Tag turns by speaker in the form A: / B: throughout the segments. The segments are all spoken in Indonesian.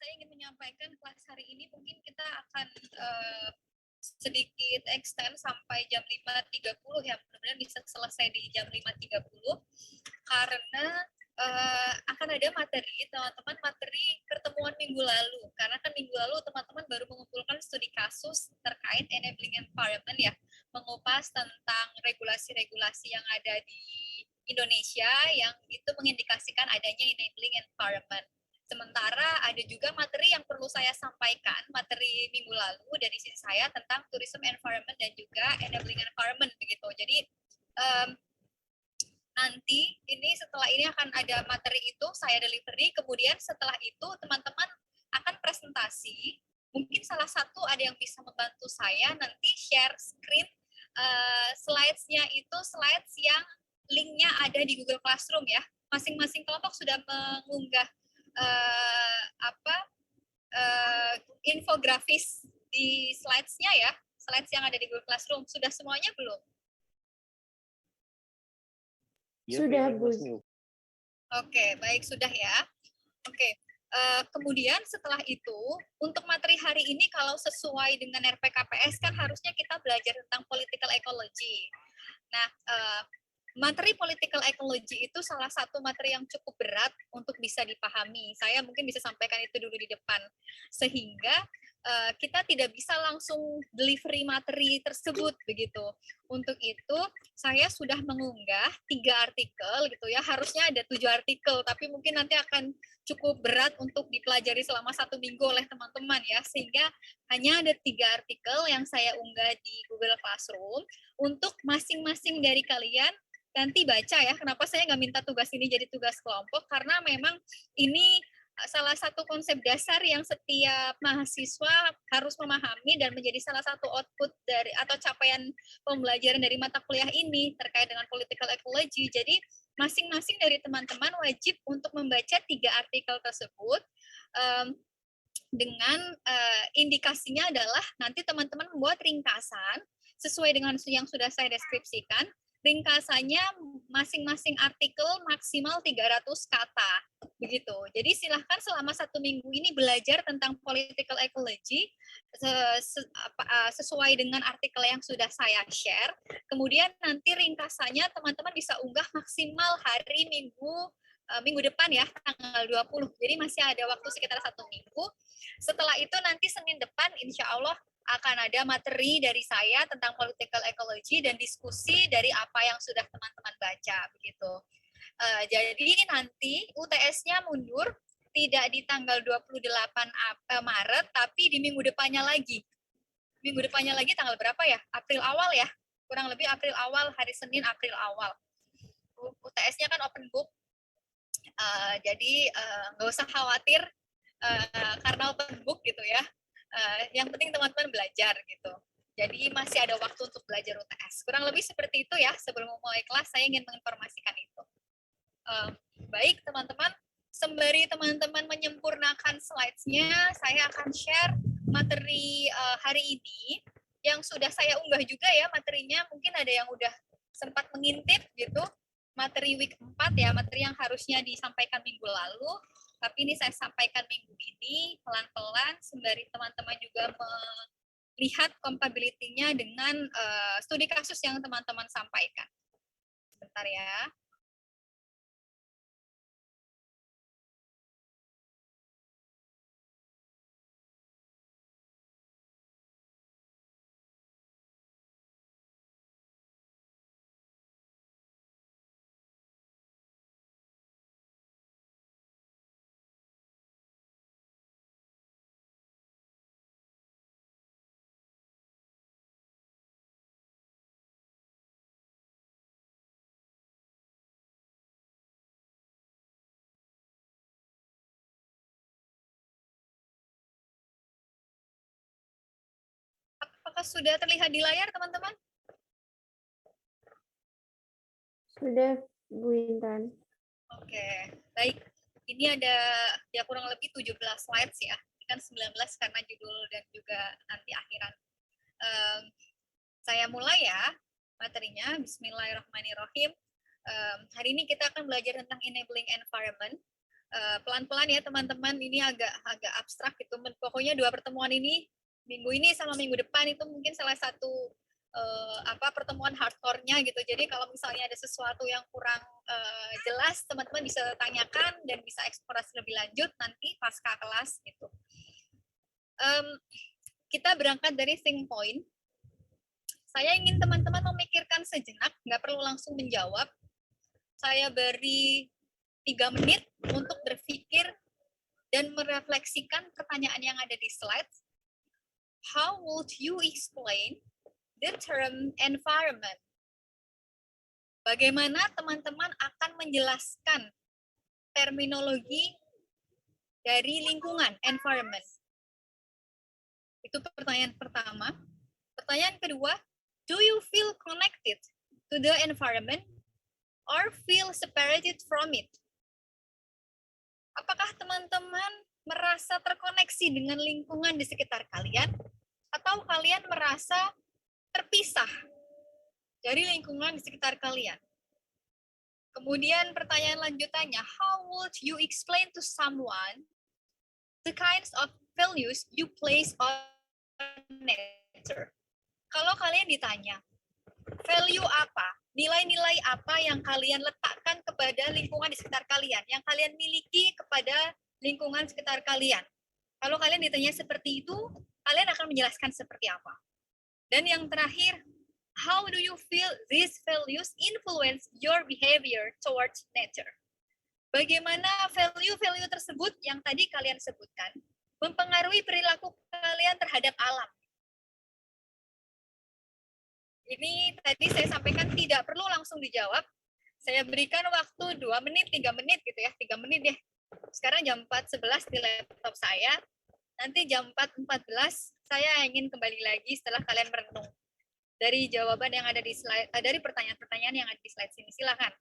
A: saya ingin menyampaikan kelas hari ini mungkin kita akan sedikit extend sampai jam 5.30 ya, mudah-mudahan bisa selesai di jam 5.30 karena akan ada materi, teman-teman, materi pertemuan minggu lalu, karena kan minggu lalu teman-teman baru mengumpulkan studi kasus terkait enabling environment ya, mengupas tentang regulasi-regulasi yang ada di Indonesia yang itu mengindikasikan adanya enabling environment. Sementara ada juga materi yang perlu saya sampaikan, materi minggu lalu dari sisi saya tentang tourism environment dan juga enabling environment begitu. Jadi nanti ini setelah ini akan ada materi itu saya delivery, kemudian setelah itu teman-teman akan presentasi. Mungkin salah satu ada yang bisa membantu saya nanti share screen slides-nya itu slides yang linknya ada di Google Classroom ya. Masing-masing kelompok sudah mengunggah infografis di slides-nya ya, slides yang ada di Google Classroom. Sudah semuanya belum?
B: Ya,
C: sudah, Bu.
A: Oke, baik, sudah ya. Oke, kemudian setelah itu, untuk materi hari ini kalau sesuai dengan RPKPS kan harusnya kita belajar tentang political ecology. Nah, materi political ecology itu salah satu materi yang cukup berat untuk bisa dipahami. Saya mungkin bisa sampaikan itu dulu di depan. Sehingga kita tidak bisa langsung delivery materi tersebut begitu. Untuk itu saya sudah mengunggah 3 artikel gitu ya. Harusnya ada 7 artikel, tapi mungkin nanti akan cukup berat untuk dipelajari selama 1 minggu oleh teman-teman ya. Sehingga hanya ada 3 artikel yang saya unggah di Google Classroom. Untuk masing-masing dari kalian nanti baca ya. Kenapa saya nggak minta tugas ini jadi tugas kelompok? Karena memang ini salah satu konsep dasar yang setiap mahasiswa harus memahami dan menjadi salah satu output dari atau capaian pembelajaran dari mata kuliah ini terkait dengan political ecology. Jadi masing-masing dari teman-teman wajib untuk membaca 3 artikel tersebut dengan indikasinya adalah nanti teman-teman membuat ringkasan sesuai dengan yang sudah saya deskripsikan. Ringkasannya masing-masing artikel maksimal 300 kata begitu. Jadi silahkan selama 1 minggu ini belajar tentang political ecology sesuai dengan artikel yang sudah saya share. Kemudian nanti ringkasannya teman-teman bisa unggah maksimal hari minggu depan ya, tanggal 20. Jadi masih ada waktu sekitar 1 minggu. Setelah itu nanti Senin depan insya Allah akan ada materi dari saya tentang political ecology dan diskusi dari apa yang sudah teman-teman baca begitu. Jadi nanti UTS-nya mundur tidak di tanggal 28 Maret tapi di minggu depannya lagi. Minggu depannya lagi tanggal berapa ya? April awal ya. Kurang lebih April awal, hari Senin April awal. UTS-nya kan open book. Jadi nggak usah khawatir karena open book gitu ya. Yang penting teman-teman belajar gitu. Jadi masih ada waktu untuk belajar UTS. Kurang lebih seperti itu ya. Sebelum memulai kelas, saya ingin menginformasikan itu. Baik teman-teman, sembari teman-teman menyempurnakan slides-nya, saya akan share materi hari ini yang sudah saya unggah juga ya materinya. Mungkin ada yang udah sempat mengintip gitu. Materi week 4 ya, materi yang harusnya disampaikan minggu lalu. Tapi ini saya sampaikan minggu ini pelan-pelan sembari teman-teman juga melihat compatibility-nya dengan studi kasus yang teman-teman sampaikan. Sebentar ya. Apakah sudah terlihat di layar, teman-teman?
C: Sudah, Bu Intan.
A: Oke, baik. Ini ada ya kurang lebih 17 slides ya. Ini kan 19 karena judul dan juga nanti akhiran. Saya mulai ya materinya. Bismillahirrahmanirrahim. Hari ini kita akan belajar tentang enabling environment. pelan-pelan ya teman-teman, ini agak abstrak gitu. Pokoknya 2 pertemuan ini, minggu ini sama minggu depan itu mungkin salah satu pertemuan hardcore-nya gitu. Jadi kalau misalnya ada sesuatu yang kurang jelas, teman-teman bisa tanyakan dan bisa eksplorasi lebih lanjut nanti pasca kelas gitu. Kita berangkat dari think point. Saya ingin teman-teman memikirkan sejenak, nggak perlu langsung menjawab. Saya beri 3 menit untuk berpikir dan merefleksikan pertanyaan yang ada di slide. How would you explain the term environment? Bagaimana teman-teman akan menjelaskan terminologi dari lingkungan, environment? Itu pertanyaan pertama. Pertanyaan kedua, do you feel connected to the environment or feel separated from it? Apakah teman-teman merasa terkoneksi dengan lingkungan di sekitar kalian, atau kalian merasa terpisah dari lingkungan di sekitar kalian? Kemudian pertanyaan lanjutannya, how would you explain to someone the kinds of values you place on nature? Kalau kalian ditanya, value apa, nilai-nilai apa yang kalian letakkan kepada lingkungan di sekitar kalian, yang kalian miliki kepada lingkungan sekitar kalian. Kalau kalian ditanya seperti itu, kalian akan menjelaskan seperti apa. Dan yang terakhir, how do you feel these values influence your behavior towards nature? Bagaimana value-value tersebut yang tadi kalian sebutkan mempengaruhi perilaku kalian terhadap alam? Ini tadi saya sampaikan tidak perlu langsung dijawab. Saya berikan waktu 2 menit, 3 menit gitu ya, 3 menit deh. Sekarang jam 4.11 di laptop saya. Nanti jam 4.14 saya ingin kembali lagi setelah kalian merenung dari jawaban yang ada di slide, dari pertanyaan-pertanyaan yang ada di slide sini. Silakan.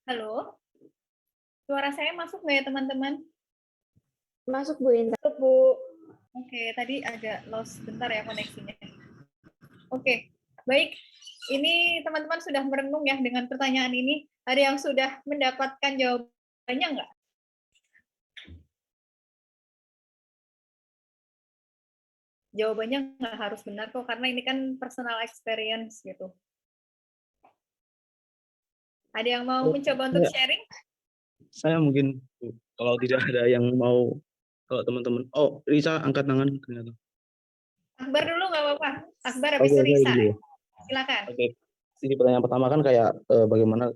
A: Halo, suara saya masuk nggak ya teman-teman?
C: Masuk Bu Intan.
B: Masuk, Bu.
A: Oke, tadi agak lost bentar ya koneksinya. Oke, baik. Ini teman-teman sudah merenung ya dengan pertanyaan ini. Ada yang sudah mendapatkan jawabannya nggak? Jawabannya nggak harus benar kok, karena ini kan personal experience gitu. Ada yang mau mencoba untuk sharing?
D: Saya mungkin, kalau tidak ada yang mau, kalau teman-teman, oh Risa angkat tangan ternyata.
A: Akbar dulu nggak apa-apa. Akbar habis
D: Oke,
A: itu Risa.
D: dulu.
A: Silakan.
D: Oke, ini pertanyaan pertama kan kayak bagaimana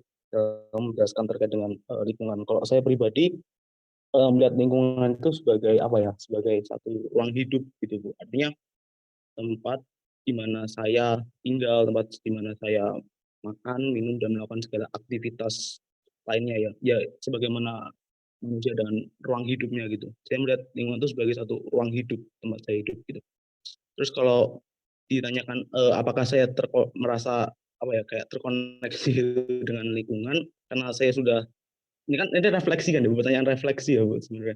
D: menjelaskan terkait dengan lingkungan. Kalau saya pribadi melihat lingkungan itu sebagai apa ya? Sebagai satu ruang hidup gitu Bu. Artinya tempat di mana saya tinggal, tempat di mana saya makan, minum dan melakukan segala aktivitas lainnya ya. Ya sebagaimana manusia dengan ruang hidupnya gitu. Saya melihat lingkungan itu sebagai satu ruang hidup, tempat saya hidup gitu. Terus kalau ditanyakan apakah saya merasa apa ya kayak terkoneksi dengan lingkungan karena saya sudah ini kan ini refleksi kan ya, pertanyaan refleksi ya Bu sebenarnya.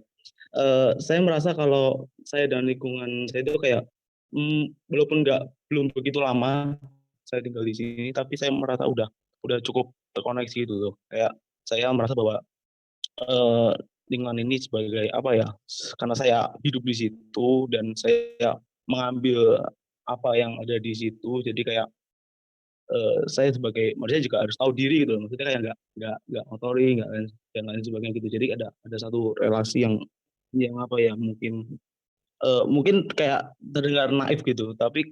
D: Saya merasa kalau saya dan lingkungan saya itu kayak walaupun belum begitu lama saya tinggal di sini, tapi saya merasa udah cukup terkoneksi gitu loh. Kayak saya merasa bahwa eh, lingkungan ini sebagai apa ya? Karena saya hidup di situ dan saya mengambil apa yang ada di situ, jadi kayak saya sebagai manusia juga harus tahu diri gitu loh. Maksudnya kayak nggak ngotori, nggak dan lain sebagainya gitu. Jadi ada satu relasi yang apa ya mungkin kayak terdengar naif gitu, tapi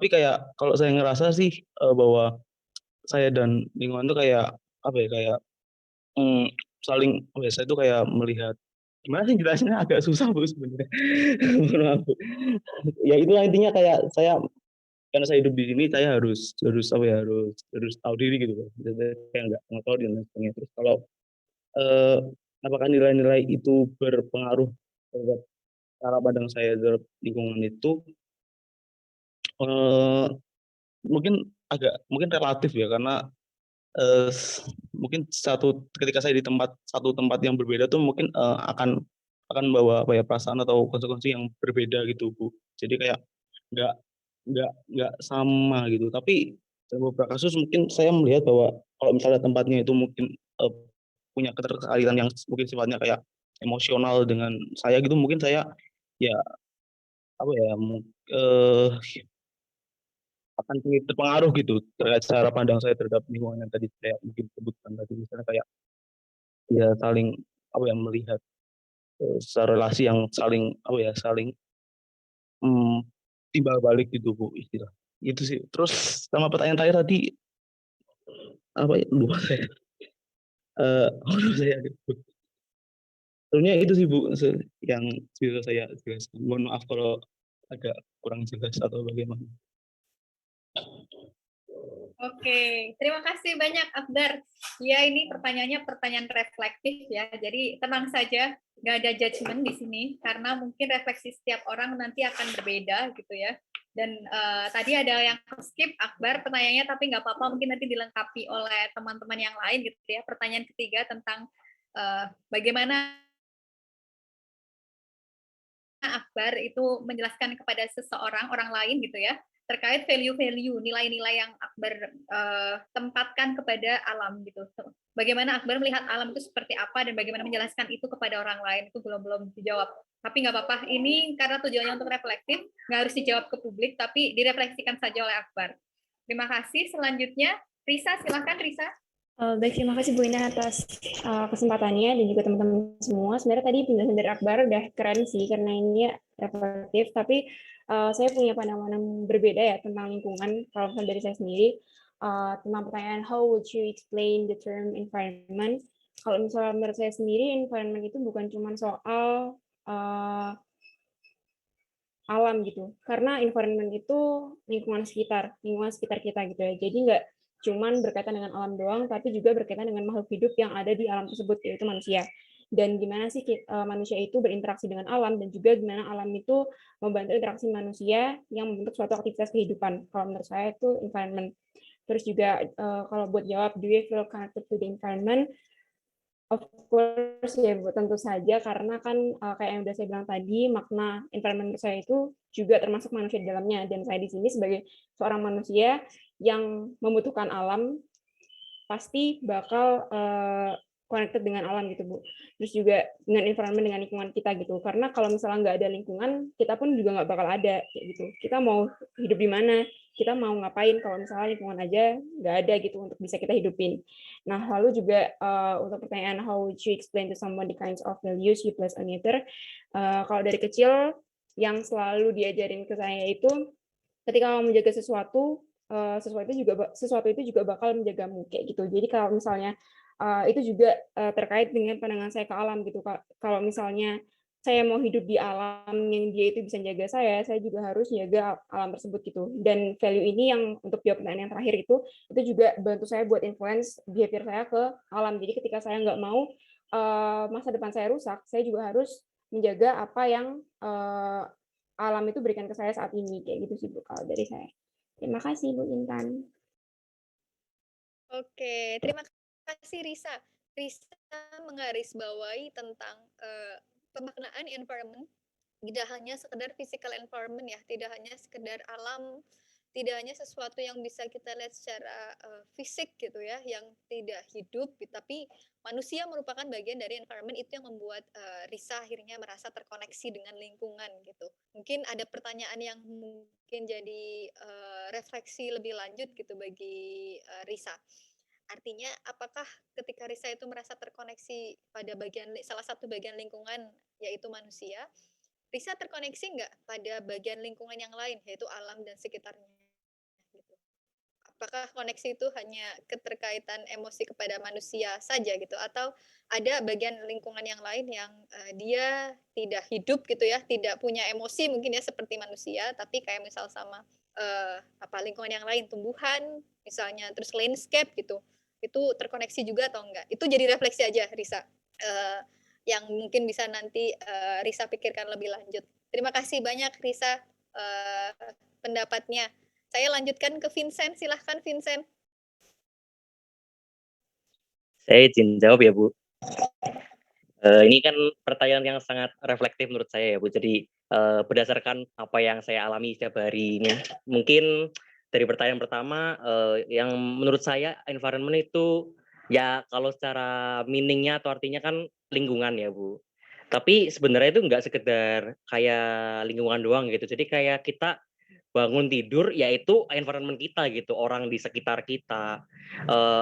D: kayak kalau saya ngerasa sih bahwa saya dan lingkungan itu kayak apa ya kayak Mmm, saling apa ya, saya tuh kayak melihat gimana sih jelasinnya agak susah Bu sebenarnya. Mohon maaf Bu. Ya itulah intinya kayak saya karena saya hidup di sini saya harus apa ya, harus tahu diri gitu loh. Jadi kayak nggak ngotor dan lain sebagainya. Terus kalau, eee, apakah nilai-nilai itu berpengaruh terhadap cara pandang saya terhadap lingkungan itu, eee, mungkin relatif ya karena mungkin ketika saya di satu tempat yang berbeda tuh mungkin, akan membawa apa ya, perasaan atau konsekuensi yang berbeda gitu, Bu. Jadi kayak nggak nggak sama gitu. Tapi dalam beberapa kasus mungkin saya melihat bahwa kalau misalnya tempatnya itu mungkin, punya keterkaitan yang mungkin sifatnya kayak emosional dengan saya gitu, mungkin saya ya apa ya, akan sedikit terpengaruh gitu terkait cara pandang saya terhadap lingkungan yang tadi saya mungkin sebutkan tadi. Misalnya kayak ya saling apa ya melihat secara relasi yang saling apa ya saling hmm, timbal balik gitu Bu istilah itu sih. Terus sama pertanyaan terakhir tadi apa ya lupa saya lupa saya sebenarnya itu sih Bu yang bisa saya jelaskan. Mohon maaf kalau agak kurang jelas atau bagaimana.
A: Oke, terima kasih banyak Akbar. Ya, ini pertanyaannya pertanyaan reflektif ya. Jadi tenang saja, nggak ada judgement di sini karena mungkin refleksi setiap orang nanti akan berbeda gitu ya. Dan tadi ada yang skip Akbar pertanyaannya, tapi nggak apa-apa, mungkin nanti dilengkapi oleh teman-teman yang lain gitu ya. Pertanyaan ketiga tentang bagaimana Akbar itu menjelaskan kepada seseorang, orang lain gitu ya, terkait value-value, nilai-nilai yang Akbar tempatkan kepada alam gitu. Bagaimana Akbar melihat alam itu seperti apa dan bagaimana menjelaskan itu kepada orang lain itu belum dijawab. Tapi nggak apa-apa, ini karena tujuannya untuk reflektif, nggak harus dijawab ke publik, tapi direfleksikan saja oleh Akbar. Terima kasih. Selanjutnya, Risa, silahkan Risa.
C: Baik, terima kasih Bu Intan atas kesempatannya dan juga teman-teman semua. Sebenarnya tadi penjelasan dari Akbar udah keren sih karena ini reflektif, tapi saya punya pandangan yang berbeda ya tentang lingkungan. Kalau misalnya dari saya sendiri, tentang pertanyaan how would you explain the term environment? Kalau misalnya menurut saya sendiri, environment itu bukan cuma soal alam gitu, karena environment itu lingkungan sekitar kita gitu ya. Jadi nggak cuman berkaitan dengan alam doang, tapi juga berkaitan dengan makhluk hidup yang ada di alam tersebut, yaitu manusia. Dan gimana sih manusia itu berinteraksi dengan alam, dan juga gimana alam itu membantu interaksi manusia yang membentuk suatu aktivitas kehidupan. Kalau menurut saya itu environment. Terus juga kalau buat jawab, do you feel connected to the environment? Of course ya Bu, tentu saja karena kan kayak yang udah saya bilang tadi, makna environment menurut saya itu juga termasuk manusia di dalamnya, dan saya di sini sebagai seorang manusia yang membutuhkan alam pasti bakal connected dengan alam gitu Bu. Terus juga dengan environment, dengan lingkungan kita gitu. Karena kalau misalnya nggak ada lingkungan, kita pun juga nggak bakal ada kayak gitu. Kita mau hidup di mana, kita mau ngapain kalau misalnya lingkungan aja nggak ada gitu untuk bisa kita hidupin. Nah, lalu juga untuk pertanyaan how would you explain to someone the kinds of values you place on nature? Kalau dari kecil yang selalu diajarin ke saya itu ketika kamu menjaga sesuatu, sesuatu itu juga bakal menjagamu kayak gitu. Jadi kalau misalnya itu juga terkait dengan pandangan saya ke alam gitu. Kalau misalnya saya mau hidup di alam yang dia itu bisa jaga saya juga harus jaga alam tersebut gitu. Dan value ini yang untuk jawab pertanyaan yang terakhir itu juga bantu saya buat influence behavior saya ke alam. Jadi ketika saya nggak mau masa depan saya rusak, saya juga harus menjaga apa yang alam itu berikan ke saya saat ini kayak gitu sih Bu kalau dari saya. Terima kasih Bu Intan.
A: Oke, terima kasih Risa. Risa menggarisbawahi tentang pemaknaan environment tidak hanya sekedar physical environment ya, tidak hanya sekedar alam, tidak hanya sesuatu yang bisa kita lihat secara fisik gitu ya, yang tidak hidup, tapi manusia merupakan bagian dari environment. Itu yang membuat Risa akhirnya merasa terkoneksi dengan lingkungan gitu. Mungkin ada pertanyaan yang mungkin jadi refleksi lebih lanjut gitu bagi Risa. Artinya, apakah ketika Risa itu merasa terkoneksi pada salah satu bagian lingkungan, yaitu manusia, Risa terkoneksi nggak pada bagian lingkungan yang lain, yaitu alam dan sekitarnya? Gitu. Apakah koneksi itu hanya keterkaitan emosi kepada manusia saja gitu, atau ada bagian lingkungan yang lain yang dia tidak hidup gitu ya, tidak punya emosi mungkin ya seperti manusia, tapi kayak misal sama lingkungan yang lain, tumbuhan misalnya, terus landscape gitu, itu terkoneksi juga atau enggak? Itu jadi refleksi aja Risa. Yang mungkin bisa nanti Risa pikirkan lebih lanjut. Terima kasih banyak Risa pendapatnya. Saya lanjutkan ke Vincent, silahkan Vincent.
B: Saya izin jawab ya Bu. Ini kan pertanyaan yang sangat reflektif menurut saya ya Bu. Jadi berdasarkan apa yang saya alami setiap harinya, mungkin dari pertanyaan pertama yang menurut saya environment itu ya kalau secara meaningnya atau artinya kan lingkungan ya Bu. Tapi sebenarnya itu nggak sekedar kayak lingkungan doang gitu. Jadi kayak kita bangun tidur yaitu environment kita gitu, orang di sekitar kita,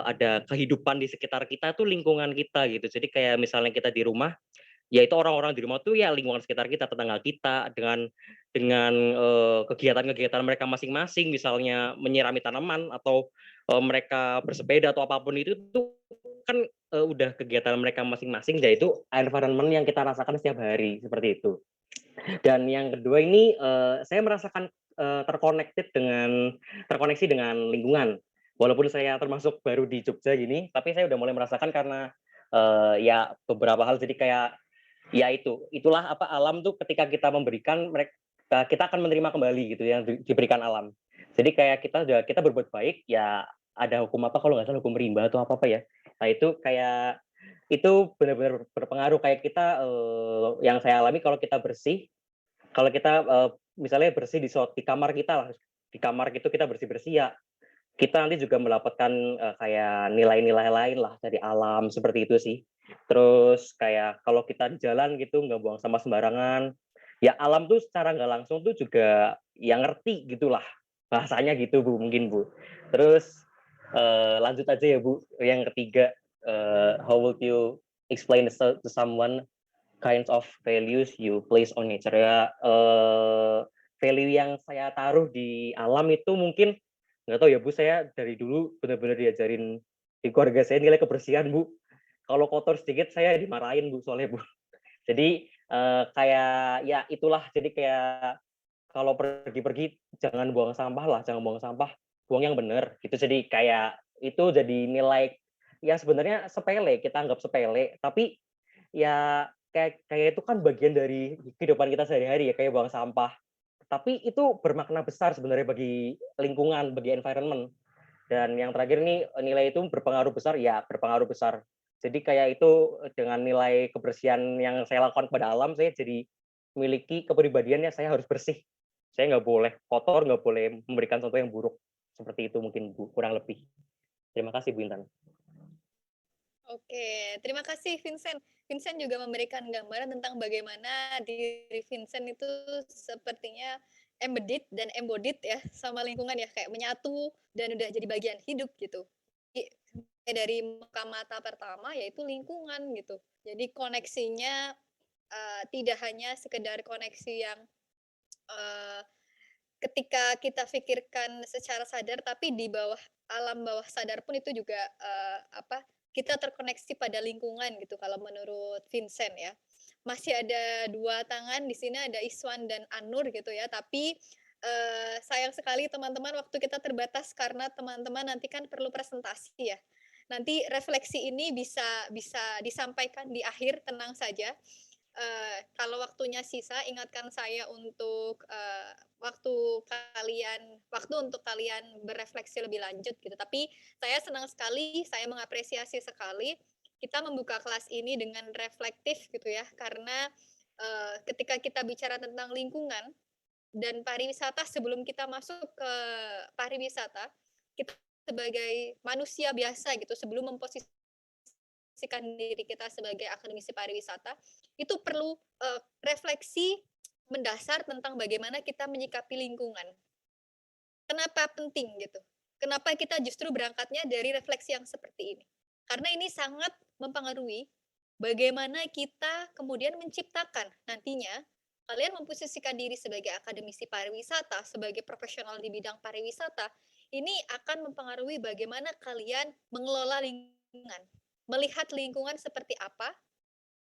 B: ada kehidupan di sekitar kita tuh lingkungan kita gitu. Jadi kayak misalnya kita di rumah, ya itu orang-orang di rumah tuh ya lingkungan sekitar kita, tetangga kita dengan kegiatan-kegiatan mereka masing-masing, misalnya menyirami tanaman atau mereka bersepeda atau apapun itu tuh kan udah kegiatan mereka masing-masing, yaitu environment yang kita rasakan setiap hari seperti itu. Dan yang kedua ini saya merasakan terkoneksi dengan lingkungan. Walaupun saya termasuk baru di Jogja gini, tapi saya udah mulai merasakan karena ya beberapa hal. Jadi kayak ya itulah apa alam tuh ketika kita memberikan kita akan menerima kembali gitu yang diberikan alam. Jadi kayak kita berbuat baik ya ada hukum apa kalau nggak salah hukum rimba atau apa ya. Nah itu kayak itu benar-benar berpengaruh kayak kita yang saya alami kalau kita misalnya bersih di kamar kita lah, di kamar gitu kita bersih-bersih ya, kita nanti juga mendapatkan kayak nilai-nilai lain lah dari alam seperti itu sih. Terus kayak kalau kita di jalan gitu nggak buang sampah sembarangan, ya alam tuh secara nggak langsung tuh juga yang ngerti gitulah bahasanya gitu Bu mungkin Bu. Terus lanjut aja ya Bu, yang ketiga how would you explain to someone kinds of values you place on nature ya. Value yang saya taruh di alam itu mungkin nggak tahu ya Bu, saya dari dulu benar-benar diajarin di keluarga saya nilai kebersihan Bu. Kalau kotor sedikit saya dimarahin Bu soalnya Bu. Jadi kayak ya itulah, jadi kayak kalau pergi-pergi jangan buang sampah lah, jangan buang sampah, buang yang benar gitu. Jadi kayak itu jadi nilai yang sebenarnya sepele, kita anggap sepele, tapi ya kayak kayak itu kan bagian dari kehidupan kita sehari-hari ya, kayak buang sampah. Tapi itu bermakna besar sebenarnya bagi lingkungan, bagi environment. Dan yang terakhir nih nilai itu berpengaruh besar, ya berpengaruh besar Jadi kayak itu dengan nilai kebersihan yang saya lakukan pada alam, saya jadi memiliki kepribadiannya saya harus bersih. Saya nggak boleh kotor, nggak boleh memberikan contoh yang buruk. Seperti itu mungkin Bu, kurang lebih. Terima kasih Bu Intan.
A: Oke, terima kasih Vincent. Vincent juga memberikan gambaran tentang bagaimana diri Vincent itu sepertinya embedded dan embodied ya sama lingkungan ya, kayak menyatu dan udah jadi bagian hidup gitu. Dari mata pertama yaitu lingkungan gitu. Jadi koneksinya tidak hanya sekedar koneksi yang ketika kita pikirkan secara sadar, tapi di bawah alam bawah sadar pun itu juga kita terkoneksi pada lingkungan gitu kalau menurut Vincent ya. Masih ada 2 tangan di sini ada Iswan dan Anur gitu ya, tapi sayang sekali teman-teman waktu kita terbatas karena teman-teman nanti kan perlu presentasi ya. Nanti refleksi ini bisa bisa disampaikan di akhir, tenang saja. Kalau waktunya sisa ingatkan saya untuk, waktu untuk kalian berefleksi lebih lanjut gitu. Tapi saya senang sekali, saya mengapresiasi sekali kita membuka kelas ini dengan reflektif gitu ya, karena, ketika kita bicara tentang lingkungan dan pariwisata sebelum kita masuk ke pariwisata, kita sebagai manusia biasa gitu sebelum memposisikan diri kita sebagai akademisi pariwisata, itu perlu, refleksi mendasar tentang bagaimana kita menyikapi lingkungan. Kenapa penting gitu? Kenapa kita justru berangkatnya dari refleksi yang seperti ini? Karena ini sangat mempengaruhi bagaimana kita kemudian menciptakan nantinya kalian memposisikan diri sebagai akademisi pariwisata, sebagai profesional di bidang pariwisata, ini akan mempengaruhi bagaimana kalian mengelola lingkungan. Melihat lingkungan seperti apa,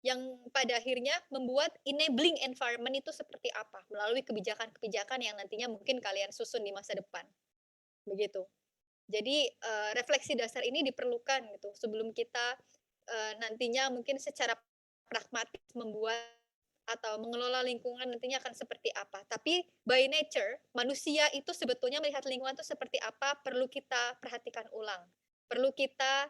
A: yang pada akhirnya membuat enabling environment itu seperti apa, melalui kebijakan-kebijakan yang nantinya mungkin kalian susun di masa depan, begitu. Jadi, refleksi dasar ini diperlukan gitu, sebelum kita, nantinya mungkin secara pragmatis membuat atau mengelola lingkungan nantinya akan seperti apa. Tapi by nature, manusia itu sebetulnya melihat lingkungan itu seperti apa, perlu kita perhatikan ulang, perlu kita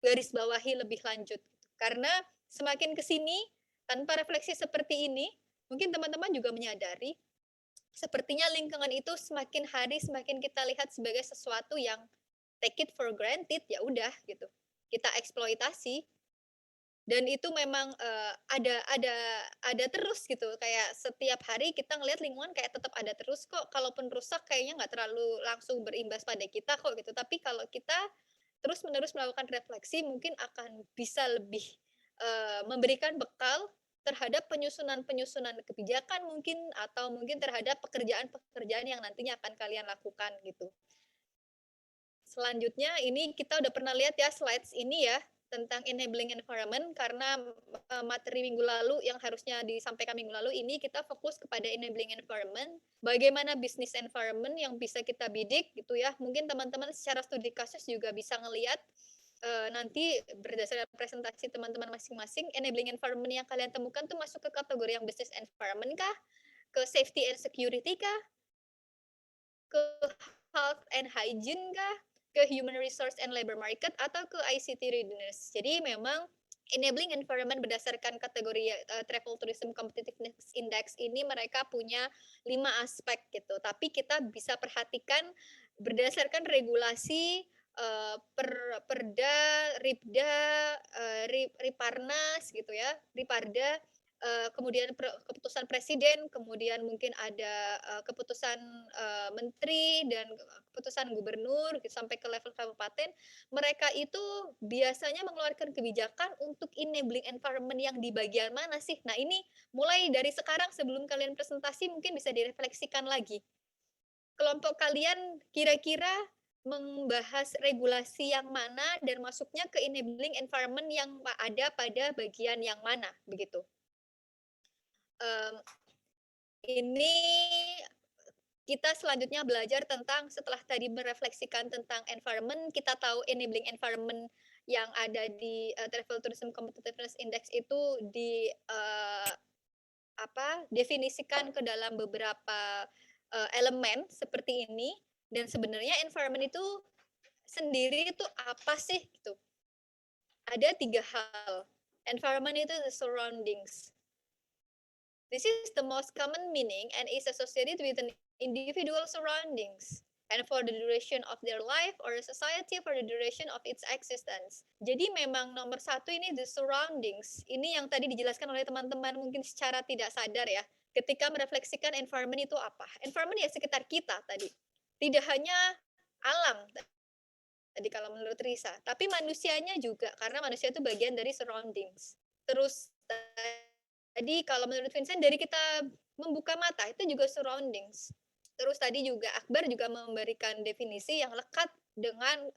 A: garis bawahi lebih lanjut. Karena semakin ke sini, tanpa refleksi seperti ini, mungkin teman-teman juga menyadari, sepertinya lingkungan itu semakin hari semakin kita lihat sebagai sesuatu yang take it for granted, ya udah gitu. Kita eksploitasi dan itu memang ada terus gitu. Kayak setiap hari kita ngelihat lingkungan kayak tetap ada terus kok. Kalaupun rusak kayaknya nggak terlalu langsung berimbas pada kita kok gitu. Tapi kalau kita terus-menerus melakukan refleksi mungkin akan bisa lebih, memberikan bekal terhadap penyusunan-penyusunan kebijakan mungkin, atau mungkin terhadap pekerjaan-pekerjaan yang nantinya akan kalian lakukan gitu. Selanjutnya ini kita udah pernah lihat ya slides ini ya, tentang enabling environment karena, materi minggu lalu yang harusnya disampaikan minggu lalu ini kita fokus kepada enabling environment, bagaimana bisnis environment yang bisa kita bidik gitu ya. Mungkin teman-teman secara studi kasus juga bisa ngelihat, nanti berdasarkan presentasi teman-teman masing-masing, enabling environment yang kalian temukan tuh masuk ke kategori yang business environment kah? Ke safety and security kah? Ke health and hygiene kah? Ke human resource and labor market atau ke ICT readiness. Jadi memang enabling environment berdasarkan kategori Travel Tourism Competitiveness Index ini mereka punya 5 aspek gitu. Tapi kita bisa perhatikan berdasarkan regulasi Perda, Ripda, Riparnas gitu ya, Riparda, kemudian keputusan presiden, kemudian mungkin ada keputusan menteri dan keputusan gubernur gitu, sampai ke level kabupaten. Mereka itu biasanya mengeluarkan kebijakan untuk enabling environment yang di bagian mana sih? Nah ini mulai dari sekarang sebelum kalian presentasi mungkin bisa direfleksikan lagi. Kelompok kalian kira-kira membahas regulasi yang mana dan masuknya ke enabling environment yang ada pada bagian yang mana, begitu. Ini kita selanjutnya belajar tentang setelah tadi merefleksikan tentang environment, kita tahu enabling environment yang ada di Travel Tourism Competitiveness Index itu definisikan ke dalam beberapa elemen seperti ini. Dan sebenarnya environment itu sendiri itu apa sih gitu. ada 3 hal. Environment itu the surroundings. This is the most common meaning and is associated with an individual surroundings and for the duration of their life or a society for the duration of its existence. Jadi memang nomor satu ini the surroundings. Ini yang tadi dijelaskan oleh teman-teman mungkin secara tidak sadar ya. Ketika merefleksikan environment itu apa? Environment ya sekitar kita tadi. Tidak hanya alam tadi kalau menurut Risa, tapi manusianya juga karena manusia itu bagian dari surroundings. Terus tadi kalau menurut Vincent dari kita membuka mata itu juga surroundings. Terus tadi juga Akbar juga memberikan definisi yang lekat dengan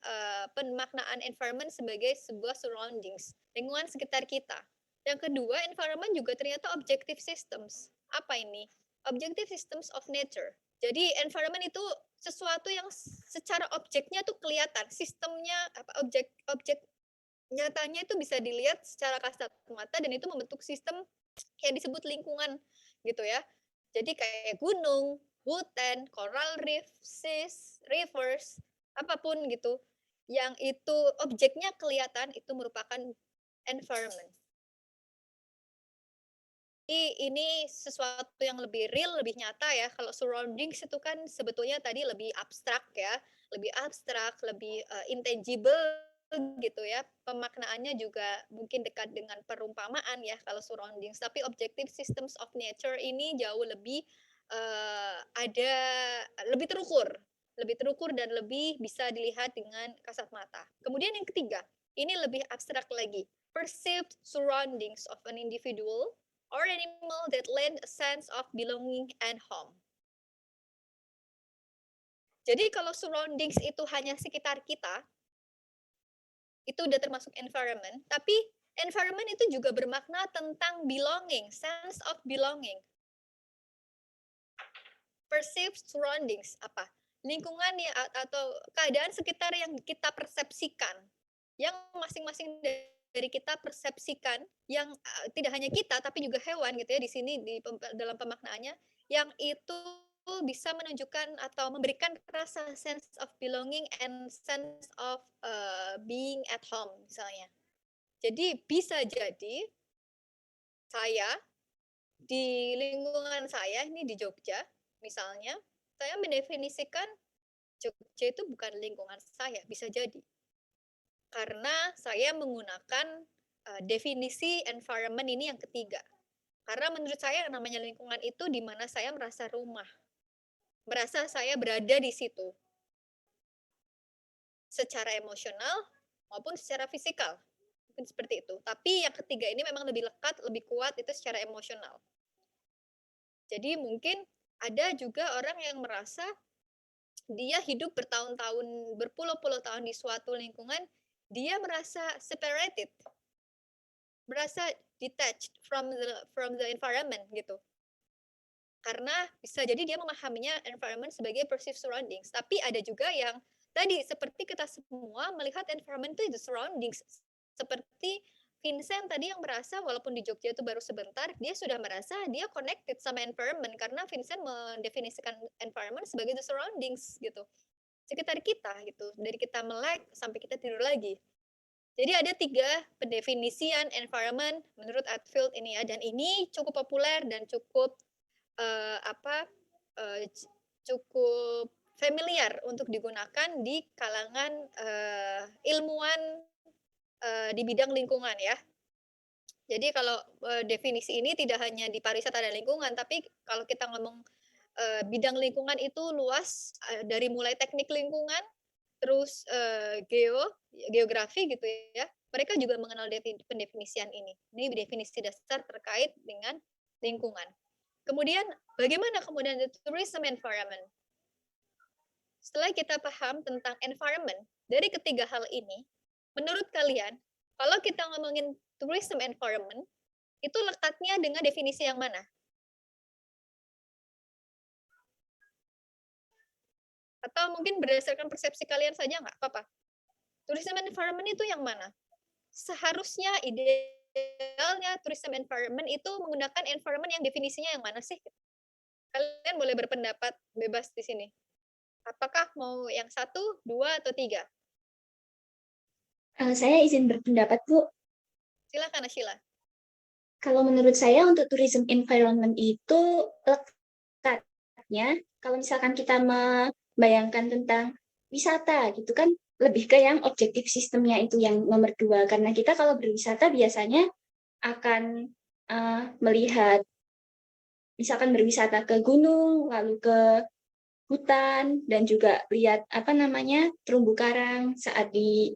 A: pemaknaan environment sebagai sebuah surroundings, lingkungan sekitar kita. Yang kedua, environment juga ternyata objective systems. Apa ini? Objective systems of nature. Jadi environment itu sesuatu yang secara objeknya tuh kelihatan, sistemnya apa objek nyatanya itu bisa dilihat secara kasat mata dan itu membentuk sistem yang disebut lingkungan gitu ya. Jadi kayak gunung, hutan, coral reef, seas, rivers, apapun gitu yang itu objeknya kelihatan itu merupakan environment. Ini sesuatu yang lebih real, lebih nyata ya. Kalau surroundings itu kan sebetulnya tadi lebih abstrak ya, lebih intangible gitu ya. Pemaknaannya juga mungkin dekat dengan perumpamaan ya kalau surroundings. Tapi objective systems of nature ini jauh lebih ada lebih terukur dan lebih bisa dilihat dengan kasat mata. Kemudian yang ketiga, ini lebih abstrak lagi. Perceived surroundings of an individual or animal that lend a sense of belonging and home. Jadi kalau surroundings itu hanya sekitar kita, itu udah termasuk environment, tapi environment itu juga bermakna tentang belonging, sense of belonging. Perceived surroundings, apa? Lingkungan ya, atau keadaan sekitar yang kita persepsikan, yang masing-masing dari kita persepsikan yang tidak hanya kita tapi juga hewan gitu ya di sini dalam pemaknaannya yang itu bisa menunjukkan atau memberikan rasa sense of belonging and sense of being at home misalnya. Jadi bisa jadi saya di lingkungan saya ini di Jogja misalnya saya mendefinisikan Jogja itu bukan lingkungan saya, bisa jadi karena saya menggunakan definisi environment ini yang ketiga. Karena menurut saya yang namanya lingkungan itu di mana saya merasa rumah. Merasa saya berada di situ. Secara emosional maupun secara fisikal. Mungkin seperti itu. Tapi yang ketiga ini memang lebih lekat, lebih kuat itu secara emosional. Jadi mungkin ada juga orang yang merasa dia hidup bertahun-tahun, berpuluh-puluh tahun di suatu lingkungan, dia merasa separated, merasa detached from the environment gitu. Karena bisa jadi dia memahaminya environment sebagai perceived surroundings. Tapi ada juga yang tadi seperti kita semua melihat environment itu the surroundings. Seperti Vincent tadi yang merasa walaupun di Jogja itu baru sebentar, dia sudah merasa dia connected sama environment karena Vincent mendefinisikan environment sebagai the surroundings gitu. Sekitar kita gitu, dari kita melek sampai kita tidur lagi. Jadi ada 3 pendefinisian environment menurut Atfield ini ya, dan ini cukup populer dan cukup cukup familiar untuk digunakan di kalangan ilmuwan di bidang lingkungan ya. Jadi kalau definisi ini tidak hanya di pariwisata dan lingkungan, tapi kalau kita ngomong bidang lingkungan itu luas dari mulai teknik lingkungan, terus geografi gitu ya. Mereka juga mengenal pendefinisian ini. Ini definisi dasar terkait dengan lingkungan. Kemudian bagaimana kemudian the tourism environment? Setelah kita paham tentang environment dari ketiga hal ini, menurut kalian kalau kita ngomongin tourism environment itu lekatnya dengan definisi yang mana? Atau mungkin berdasarkan persepsi kalian saja nggak apa-apa? Tourism environment itu yang mana? Seharusnya idealnya tourism environment itu menggunakan environment yang definisinya yang mana sih? Kalian boleh berpendapat bebas di sini. Apakah mau yang 1, 2, atau 3?
E: Saya izin berpendapat, Bu.
A: Silakan Ashila.
E: Kalau menurut saya untuk tourism environment itu lekatnya, kalau misalkan kita membayangkan tentang wisata gitu kan, lebih ke yang objektif sistemnya itu yang nomor 2. Karena kita kalau berwisata biasanya akan melihat, misalkan berwisata ke gunung, lalu ke hutan, dan juga lihat terumbu karang saat di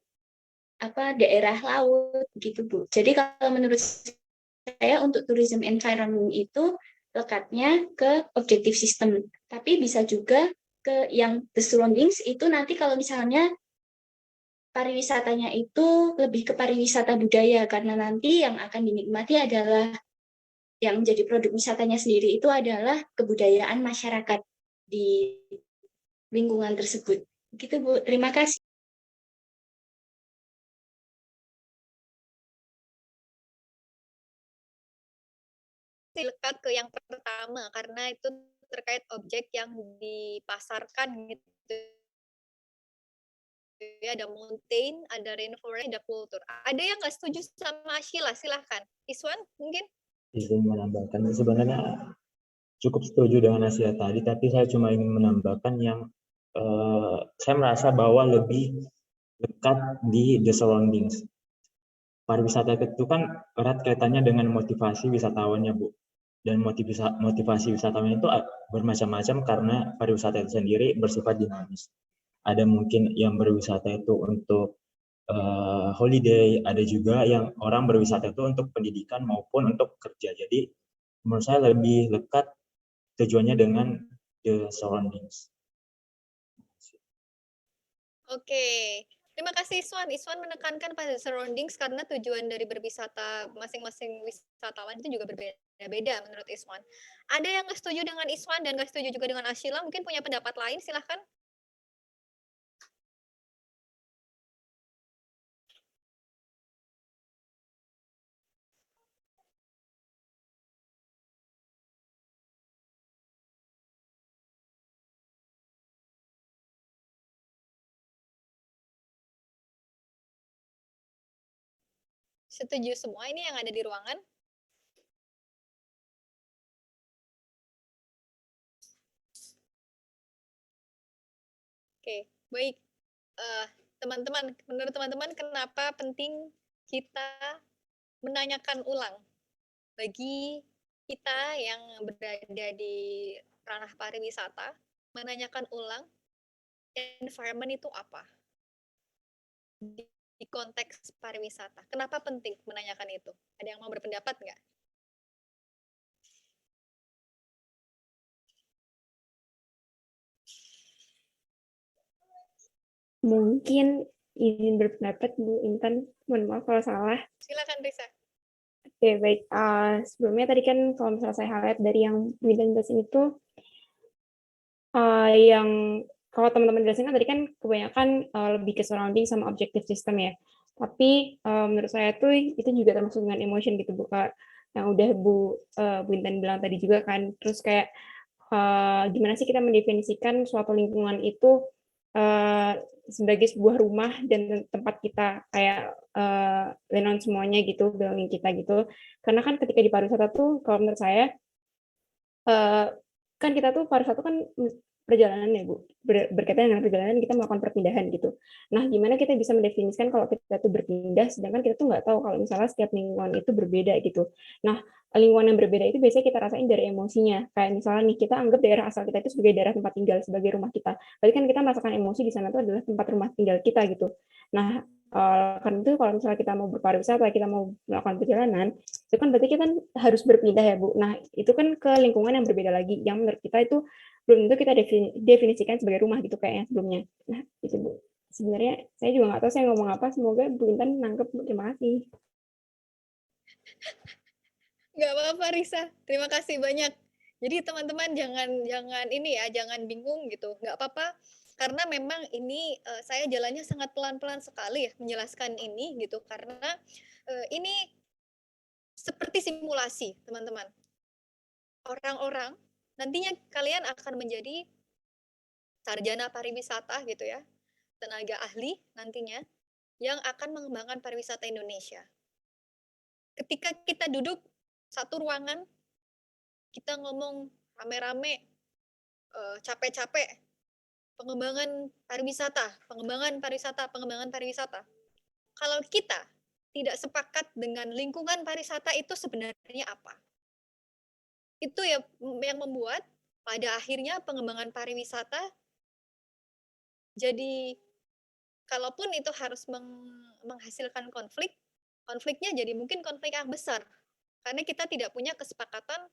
E: daerah laut gitu, Bu. Jadi kalau menurut saya untuk tourism environment itu lekatnya ke objective system, tapi bisa juga ke yang the surroundings itu nanti kalau misalnya pariwisatanya itu lebih ke pariwisata budaya, karena nanti yang akan dinikmati adalah yang menjadi produk wisatanya sendiri itu adalah kebudayaan masyarakat di lingkungan tersebut. Gitu, Bu. Terima kasih.
A: Lekat ke yang pertama karena itu terkait objek yang dipasarkan gitu ya, ada mountain, ada rainforest, ada kultur. Ada yang nggak setuju sama Sheila? Silahkan. Iswan mungkin?
F: Izin menambahkan, sebenarnya cukup setuju dengan nasihat tadi, tapi saya cuma ingin menambahkan yang saya merasa bahwa lebih dekat di the surroundings. Pariwisata itu kan erat kaitannya dengan motivasi wisatawannya, Bu. Dan motivasi wisatawan itu bermacam-macam karena pariwisata itu sendiri bersifat dinamis. Ada mungkin yang berwisata itu untuk holiday, ada juga yang orang berwisata itu untuk pendidikan maupun untuk kerja. Jadi menurut saya lebih lekat tujuannya dengan the surroundings.
A: Oke. Terima kasih Iswan. Iswan menekankan pada surroundings karena tujuan dari berwisata masing-masing wisatawan itu juga berbeda-beda menurut Iswan. Ada yang nggak setuju dengan Iswan dan nggak setuju juga dengan Ashila? Mungkin punya pendapat lain, silahkan. Setuju semua ini yang ada di ruangan? Oke, baik. Teman-teman, menurut teman-teman kenapa penting kita menanyakan ulang bagi kita yang berada di ranah pariwisata, menanyakan ulang environment itu apa di konteks pariwisata. Kenapa penting menanyakan itu? Ada yang mau berpendapat nggak?
C: Mungkin izin berpendapat Bu Intan, mohon maaf kalau salah.
A: Silakan Risa.
C: Oke, baik. Sebelumnya tadi kan kalau misalnya saya highlight dari yang Bu Intan jelasin itu, yang kalau teman-teman jelasin kan tadi kan kebanyakan lebih ke surrounding sama objective system ya. Tapi menurut saya tuh itu juga termasuk dengan emotion gitu, Bu. Yang udah Bu Intan bilang tadi juga kan. Terus kayak gimana sih kita mendefinisikan suatu lingkungan itu sebagai sebuah rumah dan tempat kita kayak lenon semuanya gitu, belonging kita gitu. Karena kan ketika di pariwisata tuh, kalau menurut saya, kan kita tuh pariwisata kan perjalanan ya Bu, berkaitan dengan perjalanan kita melakukan perpindahan gitu. Nah, gimana kita bisa mendefinisikan kalau kita tuh berpindah, sedangkan kita tuh nggak tahu kalau misalnya setiap lingkungan itu berbeda gitu. Nah, lingkungan yang berbeda itu biasanya kita rasain dari emosinya. Kayak misalnya nih, kita anggap daerah asal kita itu sebagai daerah tempat tinggal, sebagai rumah kita. Berarti kan kita merasakan emosi di sana itu adalah tempat rumah tinggal kita gitu. Nah, karena itu kalau misalnya kita mau berpariwisata, kita mau melakukan perjalanan, itu kan berarti kita harus berpindah ya Bu. Nah, itu kan ke lingkungan yang berbeda lagi, yang menurut kita itu belum tentu kita definisikan sebagai rumah gitu kayak yang sebelumnya. Nah, itu Bu. Sebenarnya saya juga nggak tahu saya ngomong apa, semoga Bu Intan nangkep. Terima kasih.
A: Nggak apa-apa Risa, terima kasih banyak. Jadi teman-teman jangan ini ya, jangan bingung gitu. Nggak apa-apa, karena memang ini saya jalannya sangat pelan-pelan sekali ya menjelaskan ini gitu, karena ini seperti simulasi teman-teman. Orang-orang nantinya kalian akan menjadi sarjana pariwisata gitu ya, tenaga ahli nantinya. yang akan mengembangkan pariwisata Indonesia. Ketika kita duduk satu ruangan, kita ngomong rame-rame, capek-capek, pengembangan pariwisata, pengembangan pariwisata, pengembangan pariwisata. Kalau kita tidak sepakat dengan lingkungan pariwisata itu sebenarnya apa? Itu ya yang membuat pada akhirnya pengembangan pariwisata jadi kalaupun itu harus menghasilkan konflik, konfliknya jadi mungkin konflik yang besar. Karena kita tidak punya kesepakatan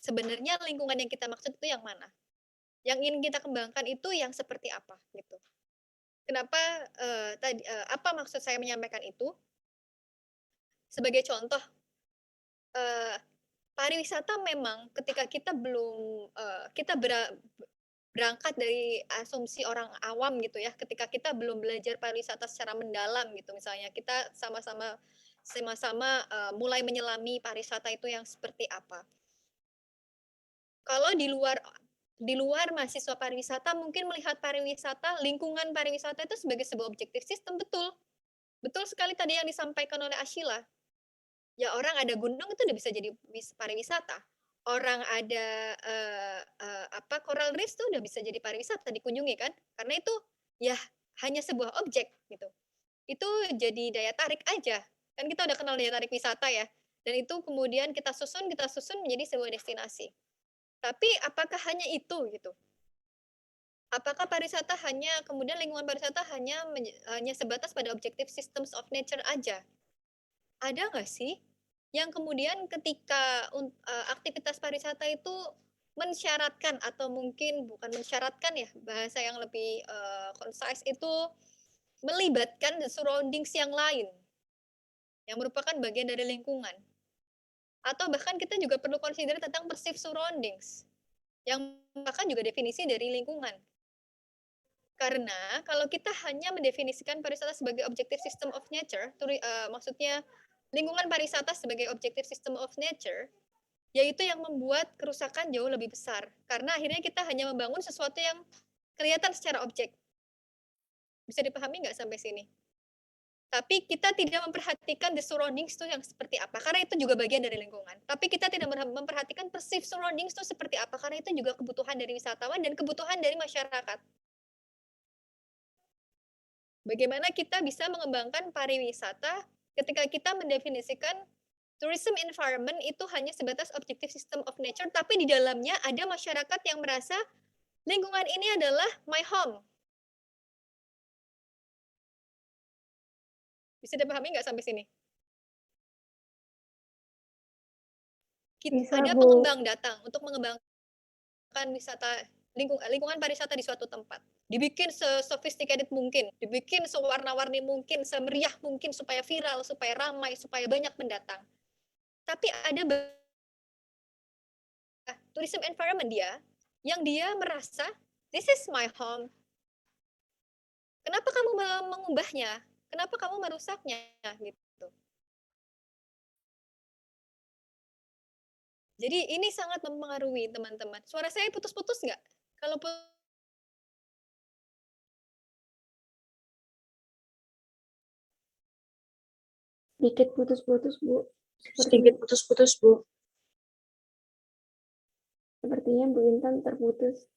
A: sebenarnya lingkungan yang kita maksud itu yang mana. Yang ingin kita kembangkan itu yang seperti apa gitu. Kenapa apa maksud saya menyampaikan itu? Sebagai contoh, pariwisata memang ketika kita belum kita berangkat dari asumsi orang awam gitu ya, ketika kita belum belajar pariwisata secara mendalam gitu misalnya, kita sama-sama mulai menyelami pariwisata itu yang seperti apa. Kalau di luar mahasiswa pariwisata mungkin melihat pariwisata, lingkungan pariwisata itu sebagai sebuah objektif sistem, betul. Betul sekali tadi yang disampaikan oleh Ashila. Ya orang ada gunung itu udah bisa jadi pariwisata. Orang ada coral reef tuh udah bisa jadi pariwisata dikunjungi kan? Karena itu ya hanya sebuah objek gitu. Itu jadi daya tarik aja. Kan kita udah kenal daya tarik wisata ya. Dan itu kemudian kita susun menjadi sebuah destinasi. Tapi apakah hanya itu gitu? Apakah pariwisata kemudian lingkungan pariwisata hanya sebatas pada objektif systems of nature aja? Ada nggak sih yang kemudian ketika aktivitas pariwisata itu mensyaratkan atau mungkin bukan mensyaratkan ya, bahasa yang lebih concise itu melibatkan the surroundings yang lain yang merupakan bagian dari lingkungan. Atau bahkan kita juga perlu consider tentang perceived surroundings yang bahkan juga definisi dari lingkungan. Karena kalau kita hanya mendefinisikan pariwisata sebagai objective system of nature, maksudnya lingkungan pariwisata sebagai objective system of nature, yaitu yang membuat kerusakan jauh lebih besar. Karena akhirnya kita hanya membangun sesuatu yang kelihatan secara objek. Bisa dipahami nggak sampai sini? Tapi kita tidak memperhatikan the surroundings itu yang seperti apa, karena itu juga bagian dari lingkungan. Tapi kita tidak memperhatikan perceived surroundings itu seperti apa, karena itu juga kebutuhan dari wisatawan dan kebutuhan dari masyarakat. Bagaimana kita bisa mengembangkan pariwisata ketika kita mendefinisikan tourism environment itu hanya sebatas objective system of nature, tapi di dalamnya ada masyarakat yang merasa lingkungan ini adalah my home. Bisa dipahami nggak sampai sini?
C: Bisa,
A: Ada
C: Bu.
A: pengembang datang untuk mengembangkan wisata lingkungan pariwisata di suatu tempat. Dibikin sophisticated mungkin, dibikin sewarna-warni mungkin, semeriah mungkin supaya viral, supaya ramai, supaya banyak pendatang. Tapi ada tourism environment dia yang dia merasa this is my home. Kenapa kamu mengubahnya? Kenapa kamu merusaknya gitu. Jadi ini sangat mempengaruhi teman-teman. Suara saya putus-putus nggak? Kalau
C: Sedikit putus-putus, Bu.
E: Sedikit putus-putus, Bu.
C: Sepertinya Bu Intan terputus.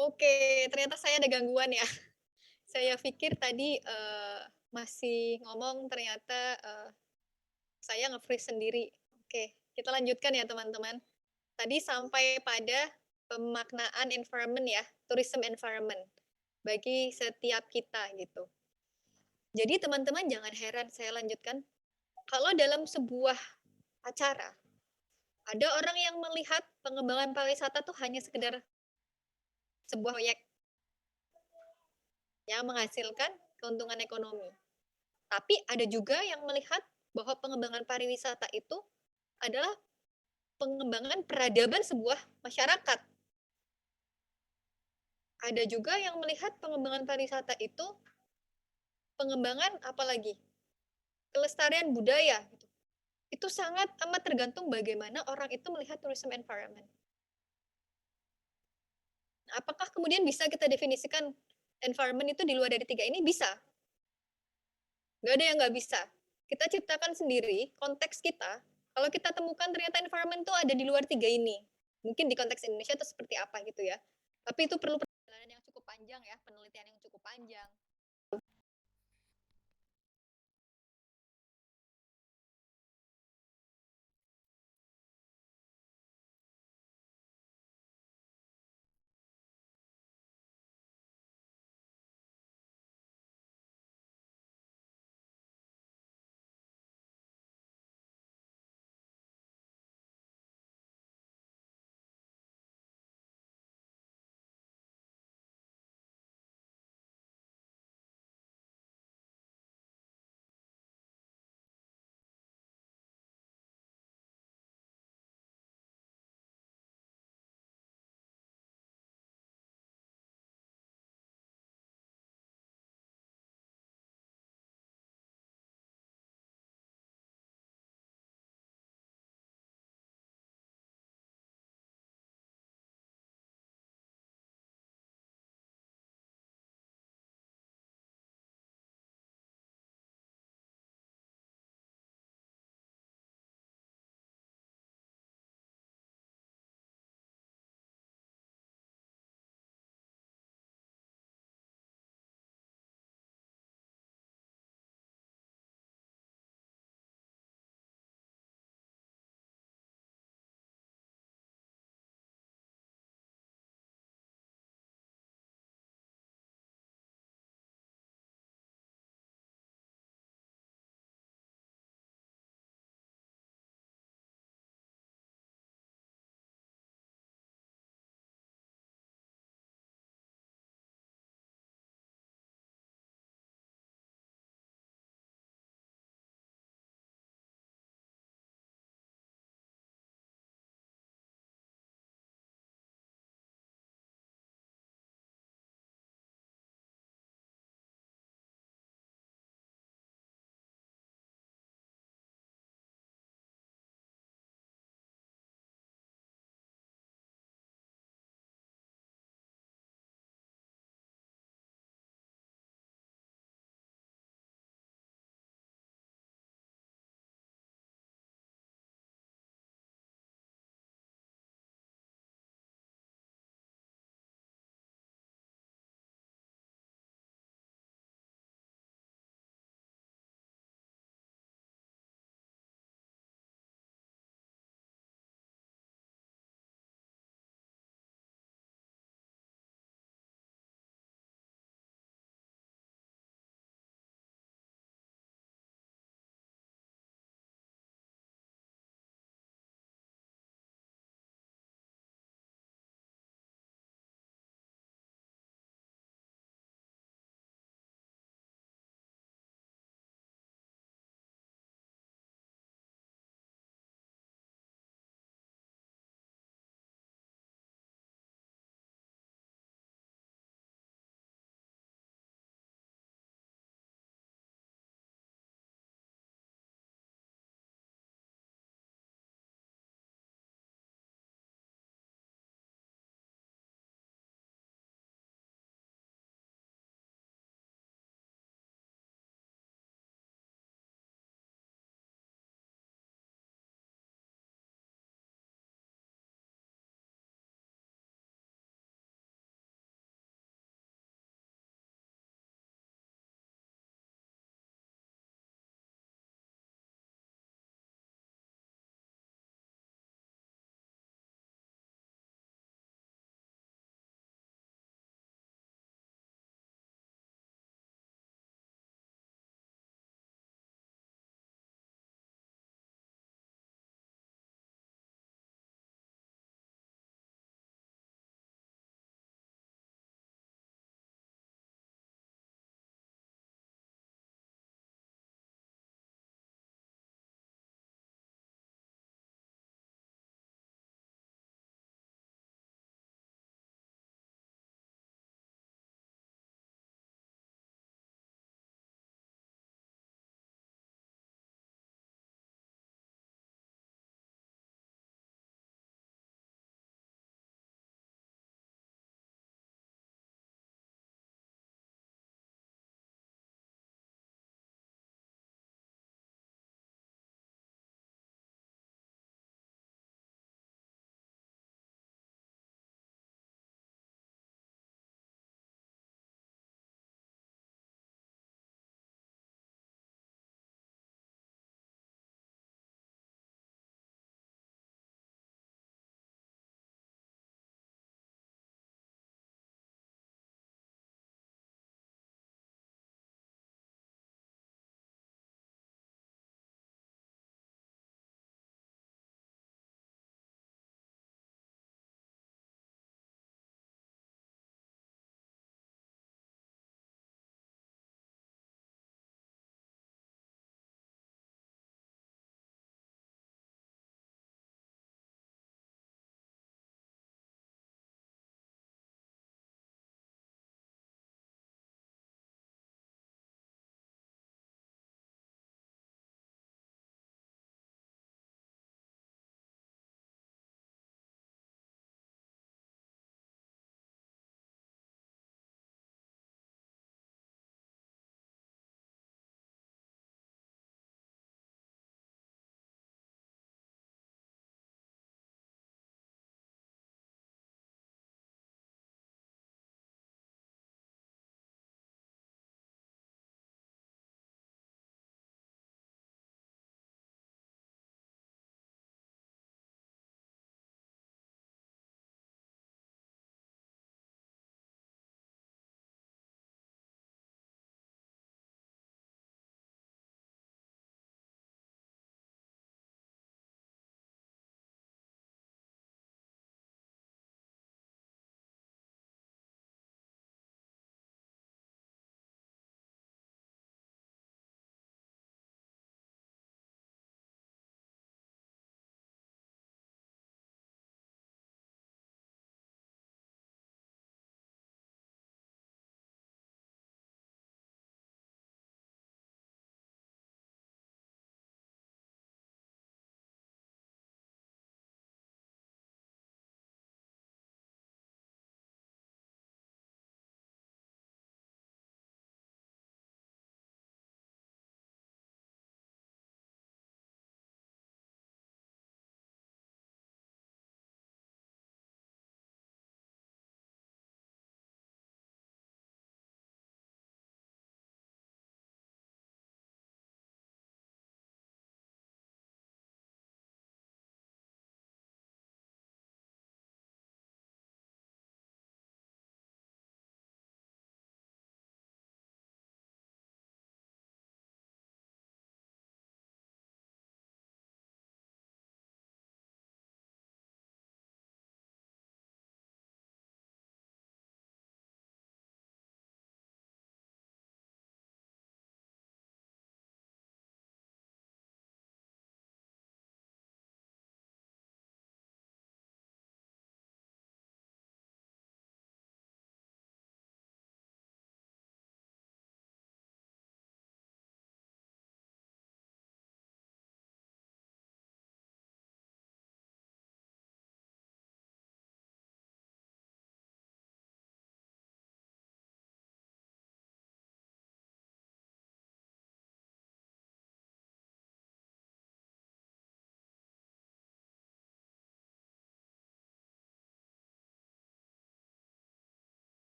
A: Oke, ternyata saya ada gangguan ya. Saya pikir tadi masih ngomong, ternyata saya nge-freeze sendiri. Oke, kita lanjutkan ya teman-teman. Tadi sampai pada pemaknaan environment ya, tourism environment bagi setiap kita gitu. Jadi teman-teman jangan heran, saya lanjutkan. Kalau dalam sebuah acara, ada orang yang melihat pengembangan pariwisata tuh hanya sekedar sebuah proyek yang menghasilkan keuntungan ekonomi. Tapi ada juga yang melihat bahwa pengembangan pariwisata itu adalah pengembangan peradaban sebuah masyarakat. Ada juga yang melihat pengembangan pariwisata itu pengembangan apalagi kelestarian budaya. Itu sangat amat tergantung bagaimana orang itu melihat tourism environment. Apakah kemudian bisa kita definisikan environment itu di luar dari tiga ini? Bisa. Nggak ada yang nggak bisa. Kita ciptakan sendiri konteks kita. Kalau kita temukan ternyata environment itu ada di luar tiga ini. Mungkin di konteks Indonesia itu seperti apa gitu ya. Tapi itu perlu perjalanan yang cukup panjang ya, penelitian yang cukup panjang.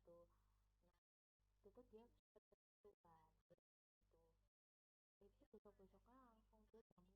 G: gitu. Nah itu tuh dia keluar gitu. Jadi besok-besoknya langsung dia jam